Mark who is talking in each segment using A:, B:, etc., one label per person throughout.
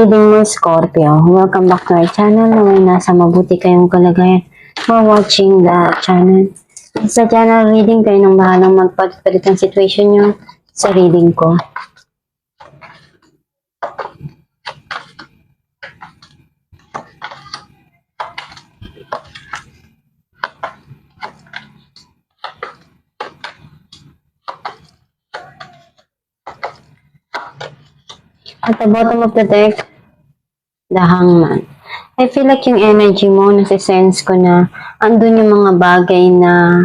A: reading mo, Scorpio. Welcome back to our channel. Naway nasa mabuti kayong kalagayan for watching the channel. Sa channel reading, kayo nang bahalang magpapalit ng situation nyo sa reading ko. At the bottom of the deck, the Hangman. I feel like yung energy mo, nasa-sense ko na andun yung mga bagay na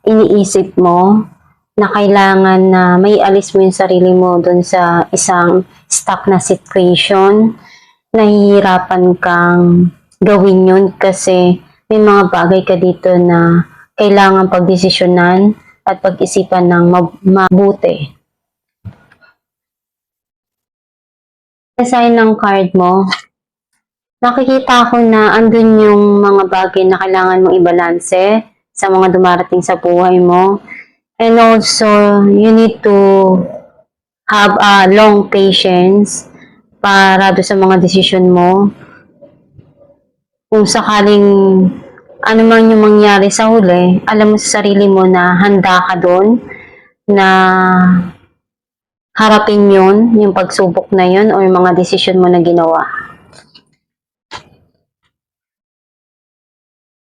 A: iniisip mo na kailangan na may alis mo yung sarili mo dun sa isang stuck na situation. Nahihirapan kang gawin yun kasi may mga bagay ka dito na kailangan pagdesisyonan at pag-isipan ng mabuti. Sa sign ng card mo, nakikita ko na andun yung mga bagay na kailangan mong ibalanse sa mga dumarating sa buhay mo. And also, you need to have a long patience para do sa mga desisyon mo. Kung sakaling ano man yung mangyari sa huli, alam mo sa sarili mo na handa ka doon na harapin yun, yung pagsubok na yun o yung mga desisyon mo na ginawa.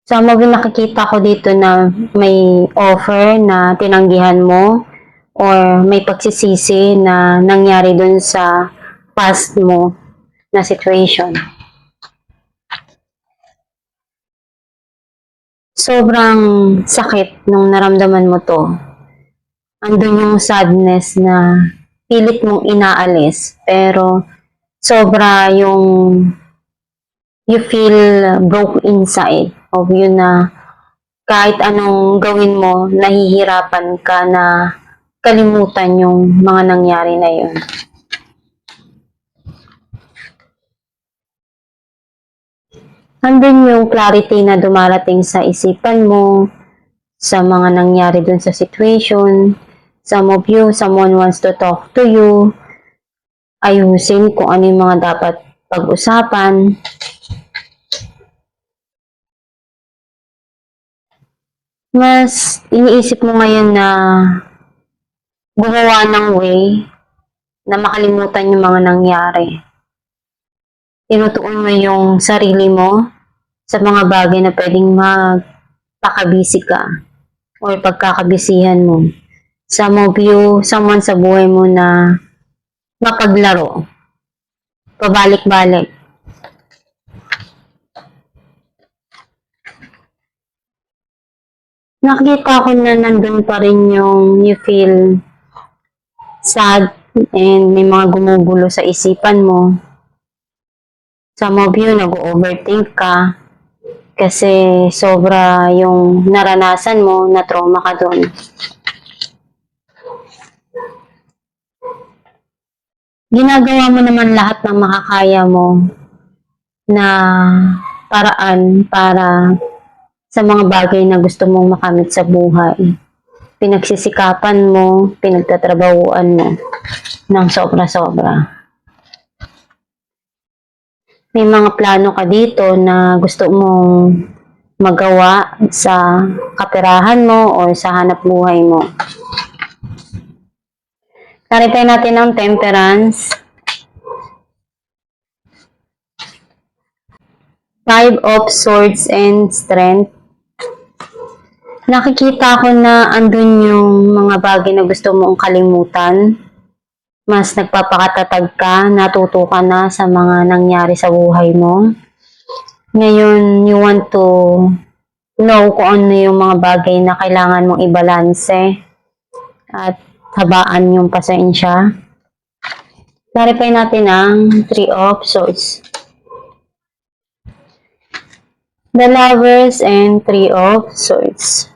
A: So, nakikita ko dito na may offer na tinanggihan mo or may pagsisisi na nangyari dun sa past mo na situation. Sobrang sakit nung naramdaman mo to. Andun yung sadness na pilit mong inaalis, pero sobra yung you feel broke inside of you na kahit anong gawin mo, nahihirapan ka na kalimutan yung mga nangyari na yun. Andun yung clarity na dumarating sa isipan mo, sa mga nangyari dun sa situation. Some of you, someone wants to talk to you. Ayusin kung ano yung mga dapat pag-usapan. Mas iniisip mo ngayon na gumawa ng way na makalimutan yung mga nangyari. Tinutuon mo yung sarili mo sa mga bagay na pwedeng magpakabisi ka o pagkakabisihan mo. Some of you, someone sa buhay mo na mapaglaro, pabalik-balik. Nakita ko na nandun pa rin yung you feel sad and may mga gumugulo sa isipan mo. Some of you nag-overthink ka kasi sobra yung naranasan mo na trauma ka doon. Ginagawa mo naman lahat ng makakaya mo na paraan para sa mga bagay na gusto mong makamit sa buhay. Pinagsisikapan mo, pinagtatrabahuan mo ng sobra-sobra. May mga plano ka dito na gusto mong magawa sa kaperahan mo o sa hanap buhay mo. Clarify natin ang Temperance. 5 of Swords and Strength. Nakikita ko na andun yung mga bagay na gusto mong kalimutan. Mas nagpapakatatag ka, natuto ka na sa mga nangyari sa buhay mo. Ngayon, you want to know kung ano yung mga bagay na kailangan mong ibalanse at habaan yung pasensya. Clarify natin ang 3 of Swords. The Lovers and 3 of Swords.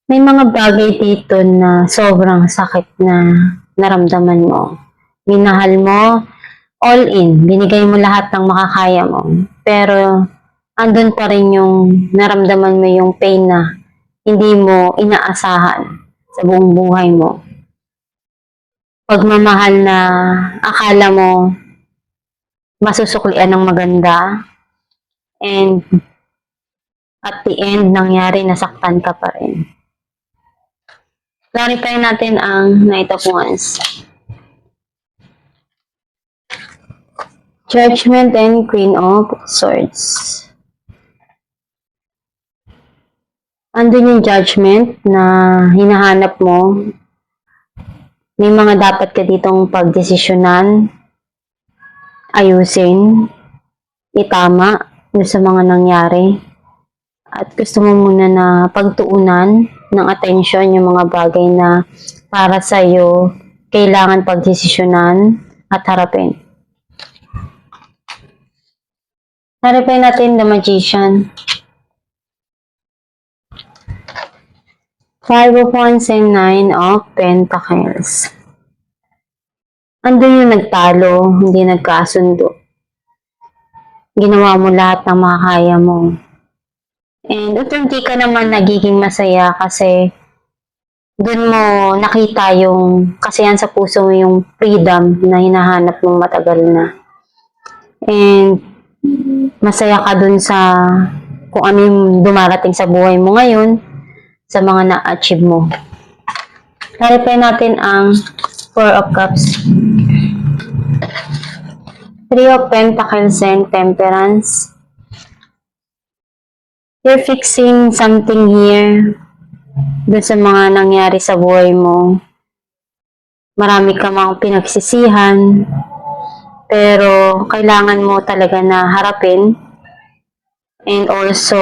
A: May mga bagay dito na sobrang sakit na naramdaman mo. Minahal mo, all in. Binigay mo lahat ng makakaya mo. Pero, andun pa rin yung naramdaman mo yung pain na hindi mo inaasahan sa buong buhay mo. Pagmamahal na akala mo masusuklian ng maganda. And at the end, nangyari, nasaktan ka pa rin. Clarify natin ang Knight of Wands. Judgment and Queen of Swords. Andun yung judgment na hinahanap mo. May mga dapat ka ditong pagdesisyonan, ayusin, itama sa mga nangyari. At gusto mo muna na pagtuunan ng atensyon yung mga bagay na para sa'yo kailangan pagdesisyonan at harapin. Harapin natin the Magician. Five of Wands and Nine of Pentacles. Andun yung nagtalo, hindi nagkasundo. Ginawa mo lahat ng makakaya mo. And unti ka naman nagiging masaya kasi dun mo nakita yung kasiyahan sa puso mo, yung freedom na hinahanap mong matagal na. And masaya ka dun sa kung ano yung dumarating sa buhay mo ngayon, sa mga na-achieve mo. Clarify natin ang Four of Cups. Three of Pentacles and Temperance. You're fixing something here dun sa mga nangyari sa buhay mo. Marami ka mga pinagsisihan, pero kailangan mo talaga na harapin and also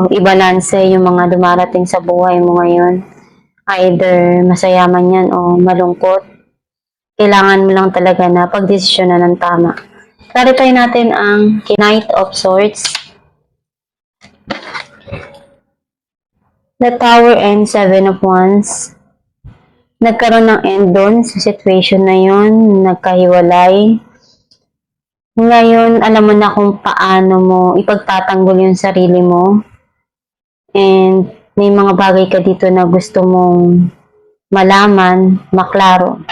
A: ibalanse yung mga dumarating sa buhay mo ngayon. Either masaya man yan o malungkot. Kailangan mo lang talaga na pagdesisyonan ng tama. Clarify natin ang Knight of Swords. The Tower and Seven of Wands. Nagkaroon ng end doon sa situation na yun. Nagkahiwalay. Ngayon, alam mo na kung paano mo ipagtatanggol yung sarili mo. And may mga bagay ka dito na gusto mong malaman, maklaro.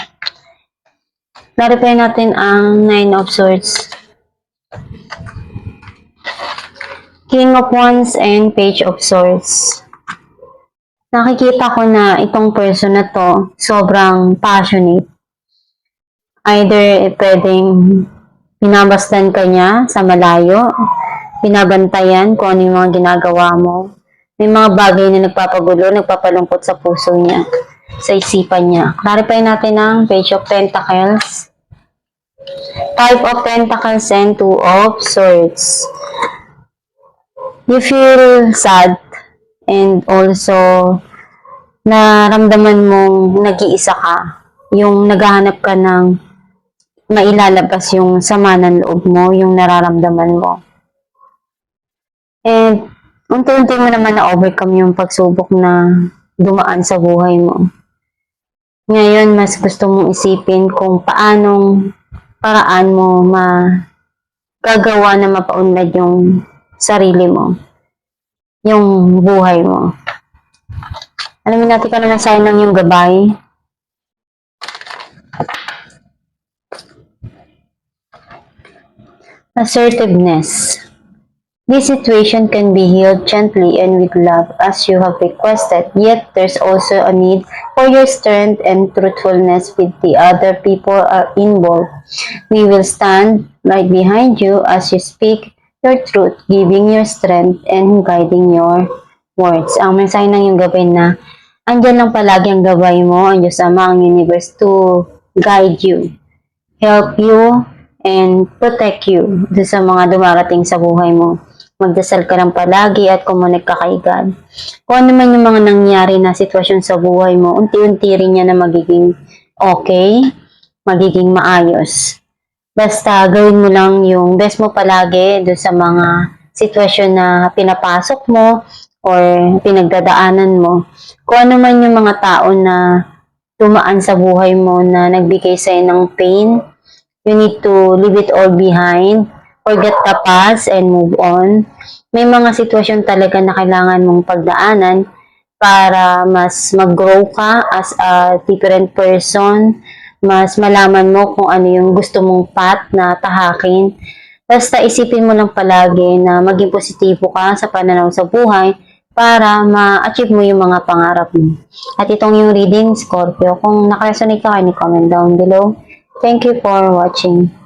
A: Clarify natin ang Nine of Swords. King of Wands and Page of Swords. Nakikita ko na itong person na to sobrang passionate. Either pwedeng pinabastan ka niya sa malayo, binabantayan kung ano yung mga ginagawa mo. May mga bagay na nagpapagulo, nagpapalungkot sa puso niya, sa isipan niya. Clarify natin ang Page of Pentacles. Five of Pentacles and Two of Swords. You feel sad and also naramdaman mong nag-iisa ka. Yung naghahanap ka ng mailalabas yung sama ng loob mo, yung nararamdaman mo. And unti-unti mo naman na-overcome yung pagsubok na dumaan sa buhay mo. Ngayon, mas gusto mong isipin kung paanong paraan mo magagawa na mapaunlad yung sarili mo, yung buhay mo. Alamin natin ka naman sa'yo ng yung gabay. Assertiveness. This situation can be healed gently and with love as you have requested, yet there's also a need for your strength and truthfulness with the other people are involved. We will stand right behind you as you speak your truth, giving your strength and guiding your words. Ang mensahe ng yung gabay na andyan lang palagi ang gabay mo, ang Diyos Ama, ang universe to guide you, help you, and protect you sa mga dumarating sa buhay mo. Magdasal ka lang palagi at kumunag ka kay God. Kung ano man yung mga nangyari na sitwasyon sa buhay mo, unti-unti rin yan na magiging okay, magiging maayos. Basta gawin mo lang yung best mo palagi doon sa mga sitwasyon na pinapasok mo or pinagdadaanan mo. Kung ano man yung mga tao na tumaan sa buhay mo na nagbigay sa'yo ng pain, you need to leave it all behind, forget the past, and move on. May mga sitwasyon talaga na kailangan mong pagdaanan para mas mag-grow ka as a different person, mas malaman mo kung ano yung gusto mong path na tahakin, Basta isipin mo lang palagi na maging positibo ka sa pananaw sa buhay para ma-achieve mo yung mga pangarap mo. At itong yung reading, Scorpio, kung nakaresonate ka, comment down below. Thank you for watching.